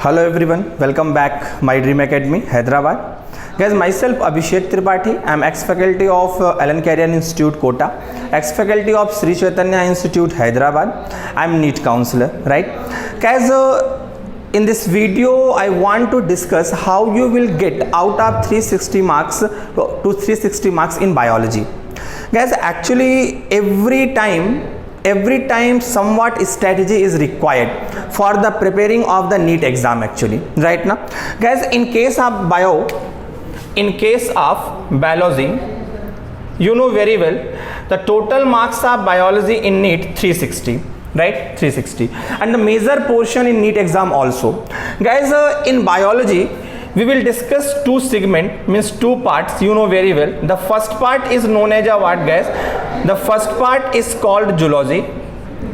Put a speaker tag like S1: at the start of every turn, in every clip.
S1: Hello everyone, welcome back my Dream Academy, Hyderabad. Guys, myself Abhishek Tripathi. I am ex-faculty of Alan Carrier Institute, Kota, ex-faculty of Sri Chaitanya Institute, Hyderabad. I am NEET counselor, right? Guys, in this video, I want to discuss how you will get out of 360 marks to 360 marks in biology. Guys, actually every time somewhat strategy is required for the preparing of the NEET exam actually, right now. Guys, in case of biology, you know very well the total marks of biology in NEET 360, right? 360, and the major portion in NEET exam also. Guys, in biology we will discuss two segment, means two parts, you know very well. The first part is known as a what, guys? The first part is called zoology,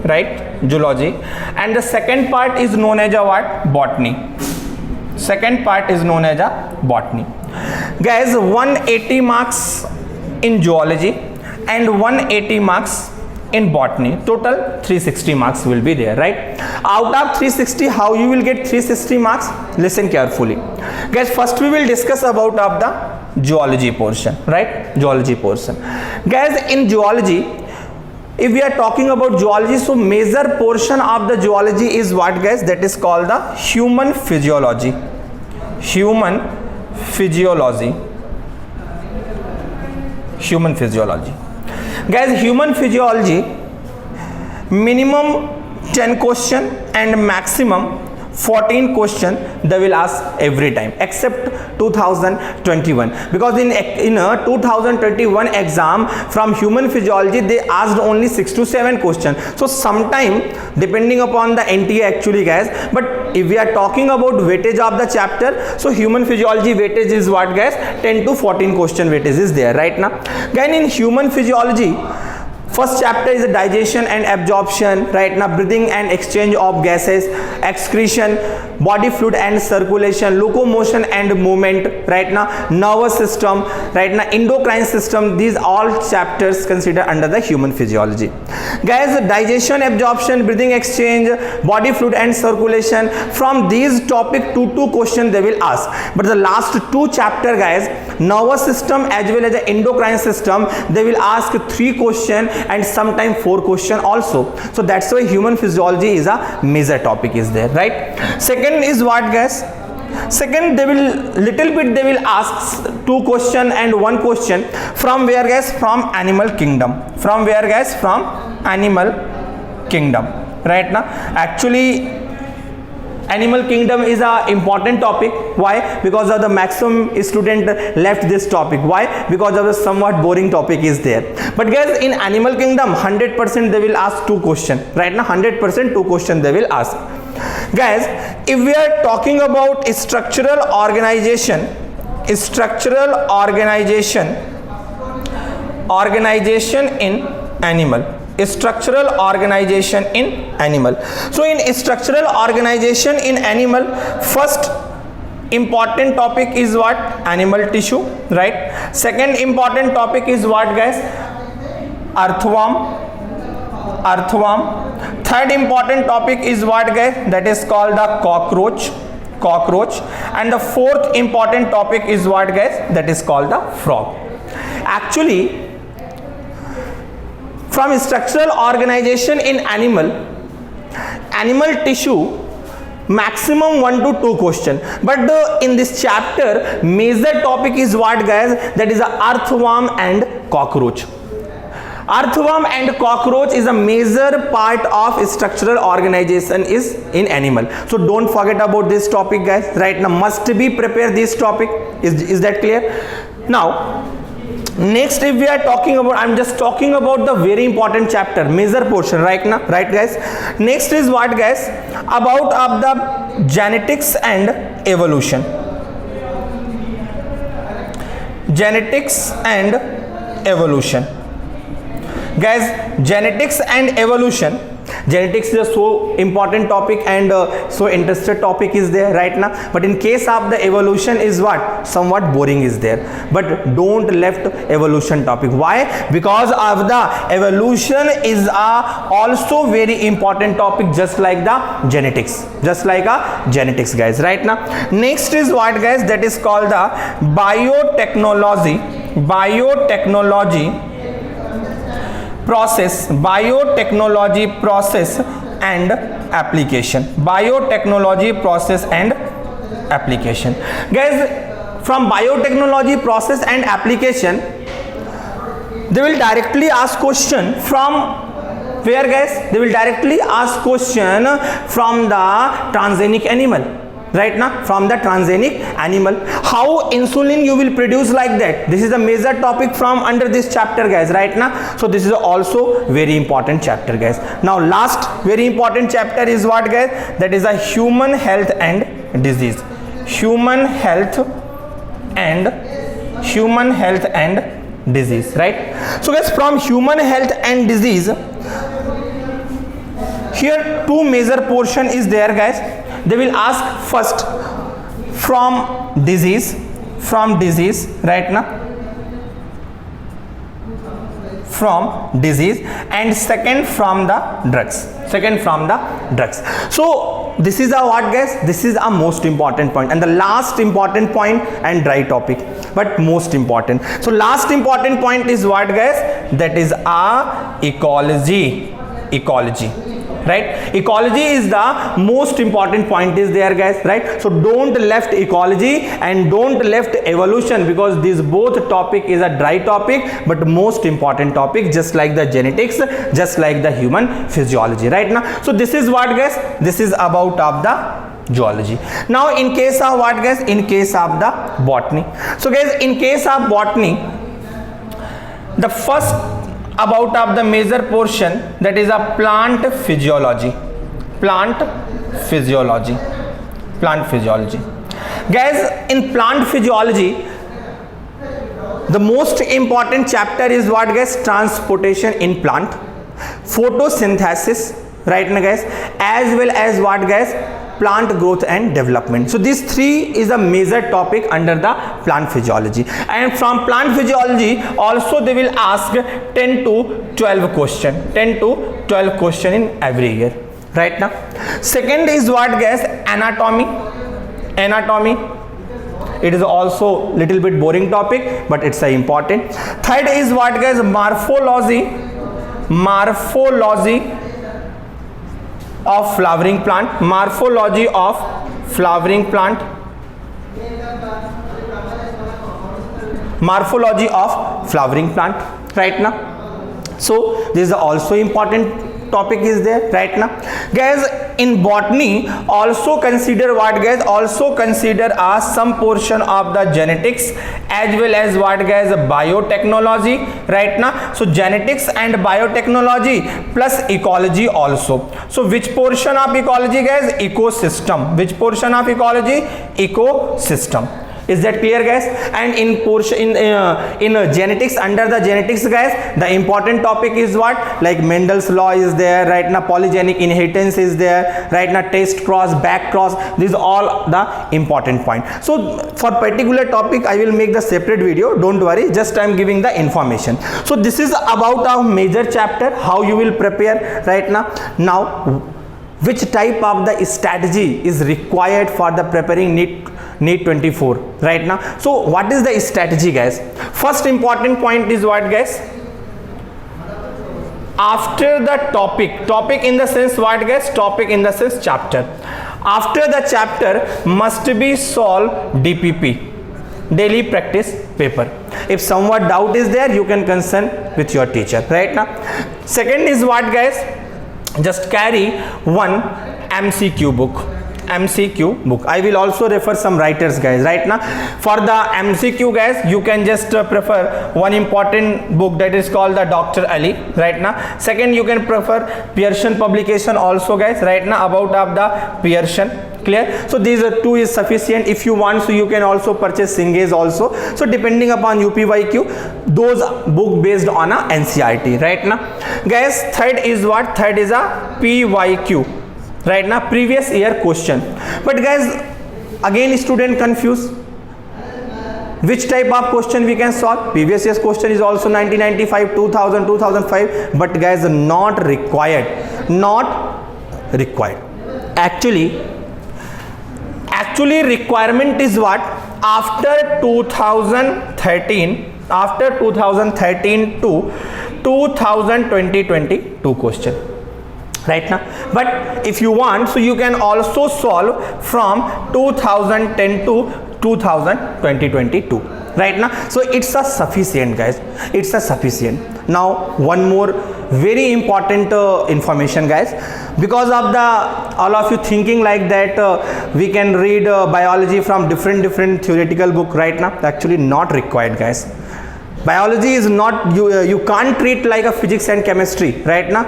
S1: right? Zoology. And the second part is known as a what? Botany. Second part is known as a botany. Guys, 180 marks in zoology and 180 marks in botany. Total 360 marks will be there, right? Out of 360, how you will get 360 marks? Listen carefully. Guys, first we will discuss about of the zoology portion, right? Zoology portion. Guys, in zoology, if we are talking about zoology, so major portion of the zoology is what, guys? That is called the human physiology. Human physiology. Human physiology. Guys, human physiology, minimum 10 question and maximum 14 question they will ask every time, except 2021, because in 2021 exam from human physiology they asked only 6 to 7 questions. So sometime depending upon the NTA actually, guys, but if we are talking about weightage of the chapter, so human physiology weightage is what, guys? 10 to 14 question weightage is there right now. Again, in human physiology, first chapter is digestion and absorption, right now, breathing and exchange of gases, excretion, body fluid and circulation, locomotion and movement, right now, nervous system, right now, endocrine system. These all chapters considered under the human physiology. Guys, digestion, absorption, breathing, exchange, body fluid and circulation, from these topic 2 questions they will ask. But the last 2 chapter, guys, nervous system as well as the endocrine system, they will ask 3 questions and sometimes 4 question also. So that's why human physiology is a major topic is there, right? Second is what, guys? Second, they will ask 2 question and 1 question from where, guys? From animal kingdom. From where, guys? From animal kingdom, right now. Actually animal kingdom is a important topic. Why? Because of the maximum student left this topic. Why? Because of the somewhat boring topic is there. But guys, in animal kingdom 100% they will ask 2 questions, right now. 100% 2 questions they will ask. Guys, if we are talking about structural organization in animal. Structural organization in animal. So in structural organization in animal, first important topic is what? Animal tissue, right? Second important topic is what, guys? Earthworm. Third important topic is what, guys? That is called the cockroach. And the fourth important topic is what, guys? That is called the frog. Actually, from structural organization in animal tissue, maximum 1 to 2 question. But in this chapter, major topic is what, guys? That is the earthworm and cockroach. Earthworm and cockroach is a major part of structural organization is in animal. So don't forget about this topic, guys. Right now, must be prepare this topic. Is that clear? Now, next, if we are talking about, I'm just talking about the very important chapter, major portion right now, right, guys? Next is what, guys? About of the genetics and evolution. Genetics and evolution. Guys, genetics and evolution. genetics is a so important topic and so interested topic is there right now, but in case of the evolution is what somewhat boring is there, but don't left evolution topic. Why? Because of the evolution is a also very important topic, just like the genetics, just like a genetics guys right now. Next is what guys, that is called the biotechnology process and application. Biotechnology process and application guys. From biotechnology process and application, they will directly ask question from where guys? They will directly ask question from the transgenic animal right now, from the transgenic animal. How insulin you will produce like that, this is a major topic from under this chapter guys right now. So this is also very important chapter guys. Now last very important chapter is what guys, that is a human health and disease. Human health and disease right. So guys, from human health and disease, here two major portion is there guys. They will ask first from disease right now, from disease, and second from the drugs, So this is a what guys, this is a most important point, and the last important point and dry topic, but most important. So last important point is what guys, that is ecology right. Ecology is the most important point is there guys right. So don't left ecology and don't left evolution, because these both topic is a dry topic but most important topic, just like the genetics, just like the human physiology right now. So this is what guys, this is about of the zoology. Now in case of what guys, in case of the botany. So guys, in case of botany, the first about of the major portion, that is a plant physiology guys. In plant physiology, the most important chapter is what guys, transportation in plant, photosynthesis right now guys, as well as what guys, plant growth and development. So these three is a major topic under the plant physiology, and from plant physiology also they will ask 10 to 12 question in every year right now. Second is what guys, anatomy. It is also little bit boring topic, but it's a important. Third is what guys, morphology of flowering plant, right now. So this is also important topic is there right now guys. In botany also consider what guys, also consider some portion of the genetics as well as what guys, biotechnology right now. So genetics and biotechnology plus ecology also. So which portion of ecology guys, ecosystem. Which portion of ecology, ecosystem. Is that clear guys? And in portion in genetics, under the genetics guys, the important topic is what, like Mendel's law is there right now, polygenic inheritance is there right now, test cross, back cross, these all the important point. So for particular topic I will make the separate video, don't worry, just I am giving the information. So this is about our major chapter, how you will prepare right now. Now which type of the strategy is required for the preparing NEET 24 right now. So what is the strategy guys? First important point is what guys, after the topic in the sense what guys, topic in the sense chapter, after the chapter must be solved DPP, daily practice paper. If somewhat doubt is there, you can concern with your teacher right now. Second is what guys, just carry one MCQ book. I will also refer some writers guys right now. For the MCQ guys, you can just prefer one important book, that is called the Dr. Ali right now. Second, you can prefer Pearson publication also guys right now, about of the Pearson Clear? So these are two is sufficient. If you want, so you can also purchase Singhese also. So depending upon UPYQ, those book based on a NCERT, right now. Guys, third is what? Third is a PYQ, right now, previous year question. But guys, again student confused. Which type of question we can solve? Previous year's question is also 1995, 2000, 2005, but guys, not required. Not required. Actually requirement is what? After 2013 to 2022 question, right now. But if you want, so you can also solve from 2010 to 2022, right now. So it's a sufficient, guys. It's a sufficient. Now one more very important information, guys, because of the all of you thinking like that we can read biology from different theoretical book, right now. Actually not required, guys. Biology is not, you can't treat like a physics and chemistry, right now.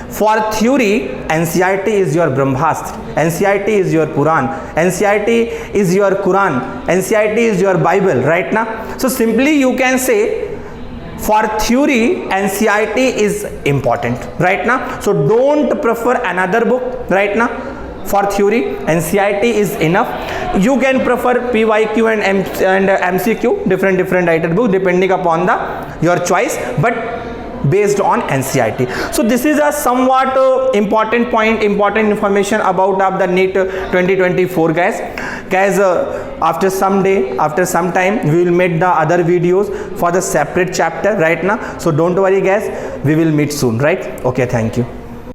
S1: For theory, NCERT is your Brahmastra, NCERT is your Puran, NCERT is your Quran, NCERT is your Bible, right now. So simply you can say for theory NCERT is important, right now. So don't prefer another book, right now. For theory, NCERT is enough. You can prefer PYQ and MCQ, different rated book, depending upon your choice, but based on NCERT. So this is a somewhat important point, important information about the NEET 2024, guys. After some day, after some time, we will make the other videos for the separate chapter, right now. So don't worry, guys, we will meet soon, right? Okay, thank you.